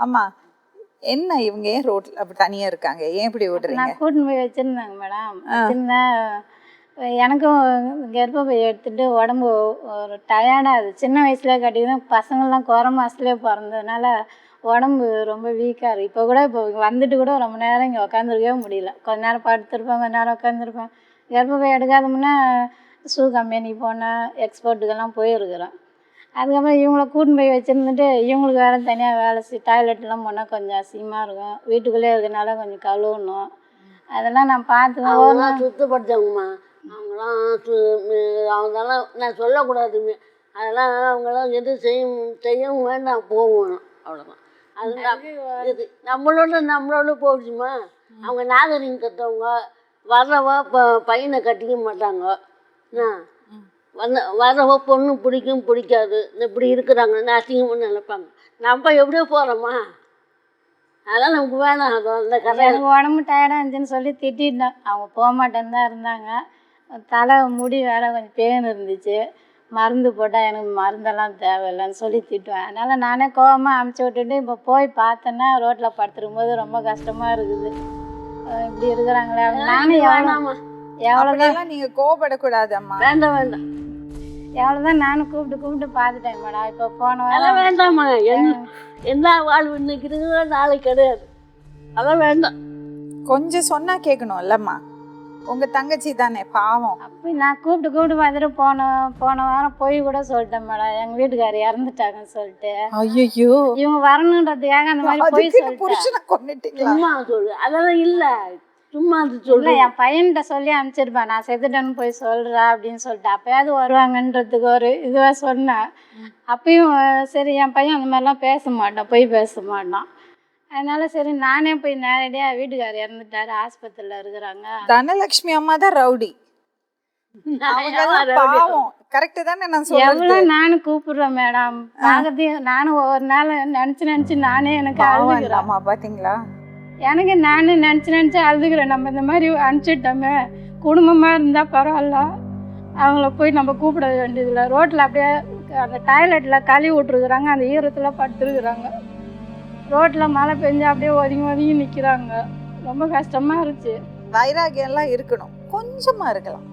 ஆமா, என்ன இவங்க ஏன் ரோட்ல அப்படி தனியா இருக்காங்க? ஏன் இப்படி விடுறீங்க? நான் கூட்டின்னு போய் வச்சுருந்தேங்க மேடம். வச்சுருந்தேன். எனக்கும் கர்ப்பப்பை எடுத்துட்டு உடம்பு ஒரு டயர்டாக அது சின்ன வயசுலேயே கட்டிதான். பசங்கள்லாம் குறை மாதத்துலேயே பிறந்ததுனால உடம்பு ரொம்ப வீக்காக இருக்குது. இப்போ கூட இப்போ வந்துட்டு கூட ரொம்ப நேரம் இங்கே உட்காந்துருக்கவே முடியல. கொஞ்ச நேரம் படுத்துருப்பேன், கொஞ்ச நேரம் உட்காந்துருப்பேன். கர்ப்பப்பை எடுக்காத முன்னே ஷூ கம்பெனி போனேன், எக்ஸ்போர்ட்டுக்கெல்லாம் போயிருக்கிறேன். அதுக்கப்புறம் இவங்கள கூட்டின்னு போய் வச்சுருந்துட்டு இவங்களுக்கு வேறு தனியாக வேலை டாய்லெட்லாம் போனால் கொஞ்சம் அசிங்கமாக இருக்கும். வீட்டுக்குள்ளே இருக்கிறனால கொஞ்சம் கழுவணும். அதெல்லாம் நான் பார்த்துக்குவேன். சுத்தப்படுத்தவங்கம்மா அவங்களாம் அவங்களாம் நான் சொல்லக்கூடாதுங்க. அதெல்லாம் அவங்களாம் எது செய்யவும் வேண்டாம், போகணும், அவ்வளோதான். அது இது நம்மளோட போச்சுமா. அவங்க நாகரிகம் கற்றவங்க வர்றவ பையனை கட்டிக்க மாட்டாங்க. வர்றவ பொண்ணு பிடிக்கும் பிடிக்காது இப்படி இருக்கிறாங்கன்னு அசிங்கம்னு நினைப்பாங்க. நம்ம எப்படியோ போகிறோமா, அதெல்லாம் நமக்கு வேணாம். அது அந்த கதை எனக்கு உடம்பு டயர்டாக இருந்துச்சுன்னு சொல்லி திட்டிட்டேன். அவங்க போக மாட்டேன்னு தான் இருந்தாங்க. தலை முடி வேறு கொஞ்சம் பேன் இருந்துச்சு. மருந்து போட்டால் எனக்கு மருந்தெல்லாம் தேவையில்லைன்னு சொல்லி திட்டுவேன். அதனால் நானே கோவமாக அமுச்சு விட்டுட்டு இப்போ போய் பார்த்தேன்னா ரோட்டில் படுத்துருக்கும்போது ரொம்ப கஷ்டமாக இருக்குது. இப்படி இருக்கிறாங்களே. நானும் எவ்வளோதான் நீங்க கோபப்படக்கூடாது அம்மா. வேண்டாம் எவ்வளோதான் நானும் கூப்பிட்டு பார்த்துட்டேன் மேடம். இப்போ போன அதெல்லாம் வேண்டாம்மா. என்ன வாழ்வு இன்னைக்கு இருக்குதோ நாளைக்கு கிடையாது. அதெல்லாம் வேண்டாம். கொஞ்சம் சொன்னா கேட்கணும் இல்லம்மா. உங்க தங்கச்சி தானே, பாவம். அப்படி நான் கூப்பிட்டு பார்த்துட்டு போன வாரம் போய் கூட சொல்லிட்டேன் மேடம். எங்கள் வீட்டுக்காரர் இறந்துட்டாங்கன்னு சொல்லிட்டு. ஐயோ, இவங்க வரணுன்றதுக்காக அந்த மாதிரி போய் சொல்லிட்டேன். புருஷனை கொன்னுட்டீங்களா? சும்மா சொல்லு, அதெல்லாம் இல்லை. சும்மா அது சொல்லு. என் பையன்கிட்ட சொல்லி அனுப்பிச்சிருப்பேன். நான் செத்துட்டேன்னு போய் சொல்கிறா அப்படின்னு சொல்லிட்டு அப்போயாவது வருவாங்கன்றதுக்கு ஒரு இதுவாக சொன்னேன். அப்பயும் சரி என் பையன் அந்த மாதிரிலாம் பேச மாட்டான், போய் பேச மாட்டான். அதனால சரி நானே போய் நேரடியாக வீட்டுக்காரர் இறந்துட்டாரு, ஆஸ்பத்திரியில் இருக்கிறாங்க. தனலட்சுமி அம்மா தான் ரவுடி. பாவம். கரெக்ட் தானே நான் சொல்றது? எவ்வளோ நானும் கூப்பிடுறேன் மேடம். பார்க்கறதையும் நானும் ஒவ்வொரு நாள் நினச்சி நானே எனக்கு அழுதுகிறேன். அம்மா பார்த்தீங்களா, எனக்கு நானே நினச்சி அழுதுகிறேன். நம்ம இந்த மாதிரி அனுப்பிச்சிட்டோமே, குடும்பமாக இருந்தால் பரவாயில்ல, அவங்கள போய் நம்ம கூப்பிட வேண்டியதில்லை. ரோட்டில் அப்படியே அந்த டாய்லெட்டில் கழுவி விட்ருக்குறாங்க, அந்த ஈரத்தில் படுத்துருக்குறாங்க. ரோட்டில் மழை பெஞ்சா அப்படியே ஒதுங்கி நிற்கிறாங்க. ரொம்ப கஷ்டமாக இருந்துச்சு. வைராகியம் எல்லாம் இருக்கணும், கொஞ்சமா இருக்கலாம்.